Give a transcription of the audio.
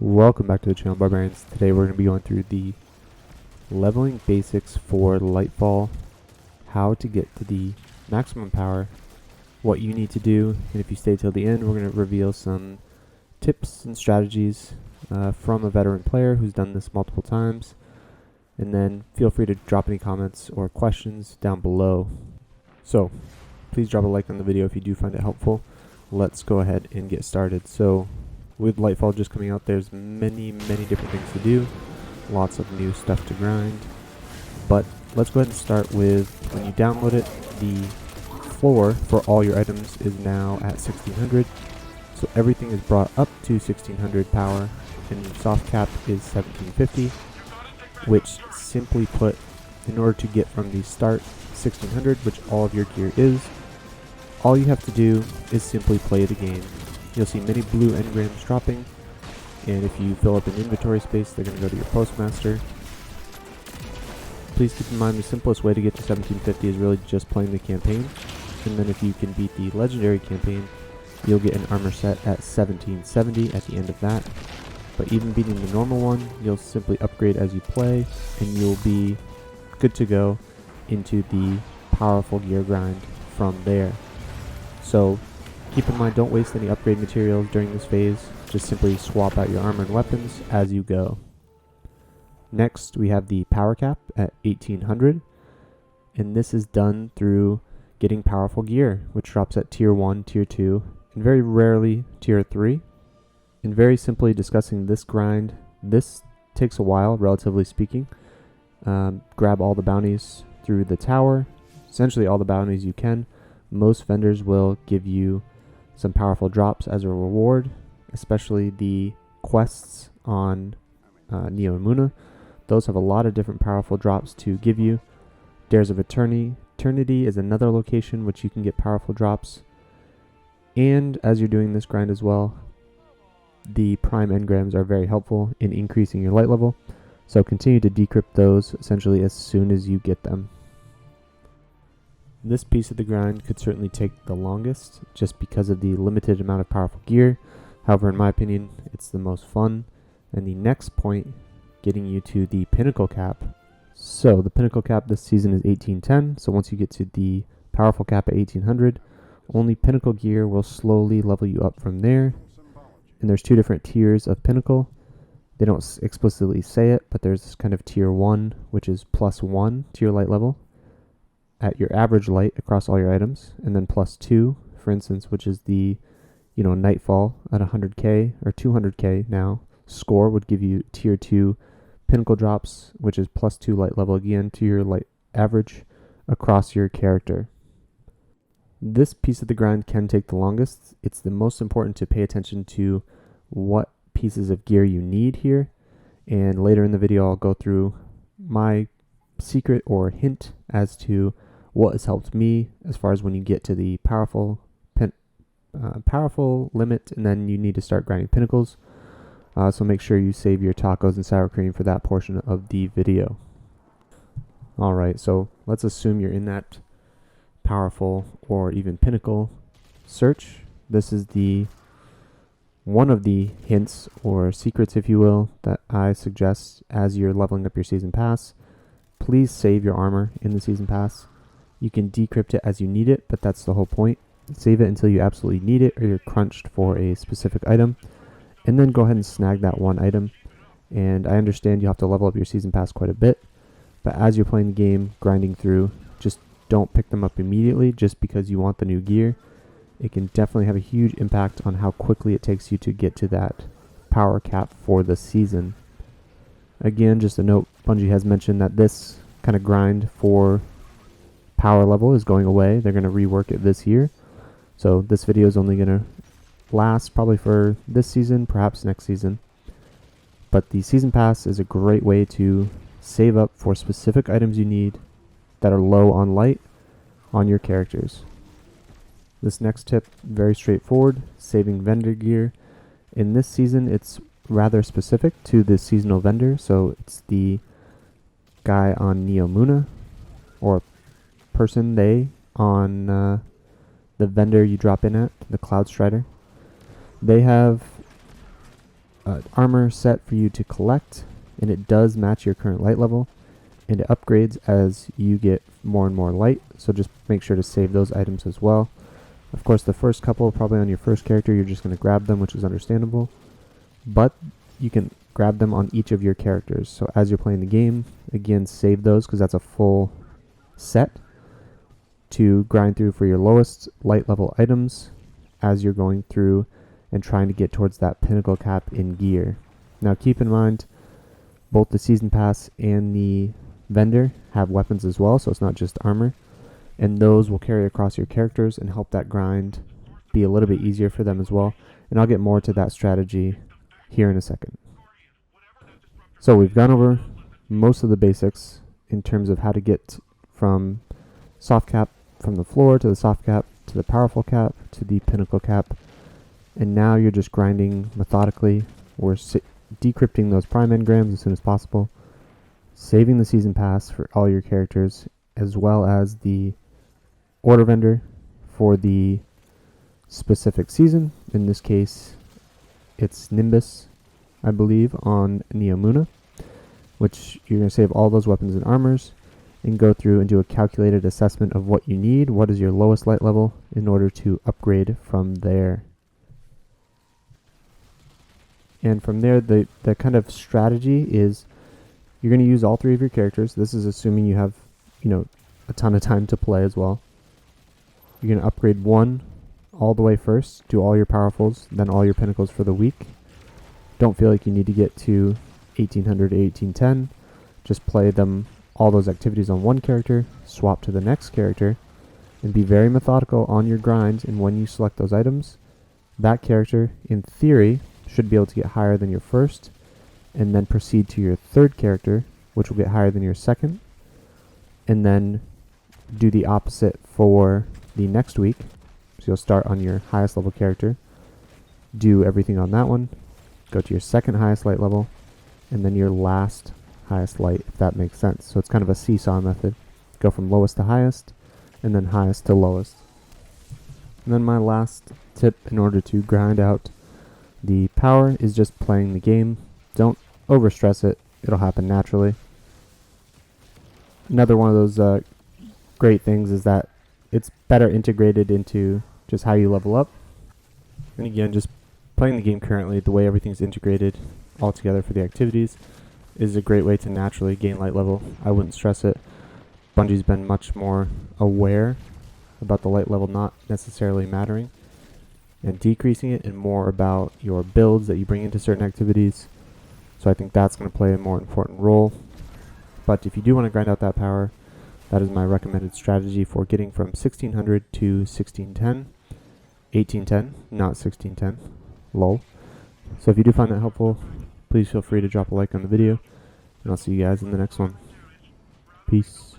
Welcome back to the channel, Barbarians. Today we're going to be going through the leveling basics for Lightfall, how to get to the maximum power, what you need to do, and if you stay till the end, we're going to reveal some tips and strategies from a veteran player who's done this multiple times. And then feel free to drop any comments or questions down below. So please drop a like on the video if you do find it helpful. Let's go ahead and get started. So with Lightfall just coming out, there's many different things to do, lots of new stuff to grind, but let's go ahead and start with, when you download it, the floor for all your items is now at 1600, so everything is brought up to 1600 power, and your soft cap is 1750, which simply put, in order to get from the start 1600, which all of your gear is, all you have to do is simply play the game. You'll see many blue engrams dropping, and if you fill up an inventory space, they're going to go to your postmaster. Please keep in mind the simplest way to get to 1750 is really just playing the campaign, and then if you can beat the legendary campaign, you'll get an armor set at 1770 at the end of that. But even beating the normal one, you'll simply upgrade as you play, and you'll be good to go into the powerful gear grind from there. So keep in mind, don't waste any upgrade materials during this phase, just simply swap out your armor and weapons as you go. Next, we have the power cap at 1800, and this is done through getting powerful gear, which drops at tier 1, tier 2, and very rarely tier 3. And very simply discussing this grind, this takes a while, relatively speaking. Grab all the bounties through the tower, essentially all the bounties you can. Most vendors will give you some powerful drops as a reward, especially the quests on Neo and Muna. Those have a lot of different powerful drops to give you. Dares of Eternity is another location which you can get powerful drops. And as you're doing this grind as well, the prime engrams are very helpful in increasing your light level. So continue to decrypt those essentially as soon as you get them. This piece of the grind could certainly take the longest just because of the limited amount of powerful gear. However, in my opinion, it's the most fun. And the next point, getting you to the pinnacle cap. So the pinnacle cap this season is 1810. So once you get to the powerful cap at 1800, only pinnacle gear will slowly level you up from there. And there's two different tiers of pinnacle. They don't explicitly say it, but there's kind of tier 1, which is +1 to your light level at your average light across all your items, and then +2, for instance, which is the, Nightfall at 100k or 200k now score would give you tier 2 pinnacle drops, which is +2 light level again to your light average across your character. This piece of the grind can take the longest. It's the most important to pay attention to what pieces of gear you need here, and later in the video I'll go through my secret or hint as to what has helped me as far as when you get to the powerful limit, and then you need to start grinding pinnacles. So make sure you save your tacos and sour cream for that portion of the video. Alright, so let's assume you're in that powerful or even pinnacle search. This is the one of the hints or secrets, if you will, that I suggest as you're leveling up your season pass. Please save your armor in the season pass. You can decrypt it as you need it, but that's the whole point. Save it until you absolutely need it or you're crunched for a specific item, and then go ahead and snag that one item. And I understand you have to level up your season pass quite a bit, but as you're playing the game, grinding through, just don't pick them up immediately just because you want the new gear. It can definitely have a huge impact on how quickly it takes you to get to that power cap for the season. Again, just a note, Bungie has mentioned that this kind of grind for power level is going away. They're going to rework it this year. So this video is only going to last probably for this season, perhaps next season. But the season pass is a great way to save up for specific items you need that are low on light on your characters. This next tip, very straightforward, saving vendor gear. In this season, it's rather specific to the seasonal vendor, so it's the guy on Neo Muna, or person they on the vendor you drop in at, the Cloud Strider. They have armor set for you to collect, and it does match your current light level, and it upgrades as you get more and more light, so just make sure to save those items as well. Of course, the first couple, probably on your first character, you're just going to grab them, which is understandable, but you can grab them on each of your characters. So as you're playing the game, again, save those because that's a full set to grind through for your lowest light level items as you're going through and trying to get towards that pinnacle cap in gear. Now keep in mind, both the season pass and the vendor have weapons as well, so it's not just armor, and those will carry across your characters and help that grind be a little bit easier for them as well, and I'll get more to that strategy here in a second. So we've gone over most of the basics in terms of how to get from soft cap, from the floor to the soft cap to the powerful cap to the pinnacle cap, and now you're just grinding methodically. We're decrypting those prime engrams as soon as possible, saving the season pass for all your characters, as well as the order vendor for the specific season. In this case, it's Nimbus, I believe, on Neomuna, which you're going to save all those weapons and armors and go through and do a calculated assessment of what you need, what is your lowest light level, in order to upgrade from there. And from there, the kind of strategy is you're going to use all three of your characters. This is assuming you have, a ton of time to play as well. You're going to upgrade one all the way first, do all your powerfuls, then all your pinnacles for the week. Don't feel like you need to get to 1800 to 1810. Just play them, all those activities on one character, swap to the next character, and be very methodical on your grind. And when you select those items, that character, in theory, should be able to get higher than your first, and then proceed to your third character, which will get higher than your second, and then do the opposite for the next week. So you'll start on your highest level character, do everything on that one, go to your second highest light level, and then your last highest light, if that makes sense. So it's kind of a seesaw method. Go from lowest to highest, and then highest to lowest. And then my last tip in order to grind out the power is just playing the game. Don't overstress it. It'll happen naturally. Another one of those great things is that it's better integrated into just how you level up. And again, just playing the game currently, the way everything's integrated all together for the activities is a great way to naturally gain light level. I wouldn't stress it. Bungie's been much more aware about the light level not necessarily mattering and decreasing it, and more about your builds that you bring into certain activities. So I think that's going to play a more important role. But if you do want to grind out that power, that is my recommended strategy for getting from 1600 to 1610. 1810, not 1610. Lol. So if you do find that helpful, please feel free to drop a like on the video, and I'll see you guys in the next one. Peace.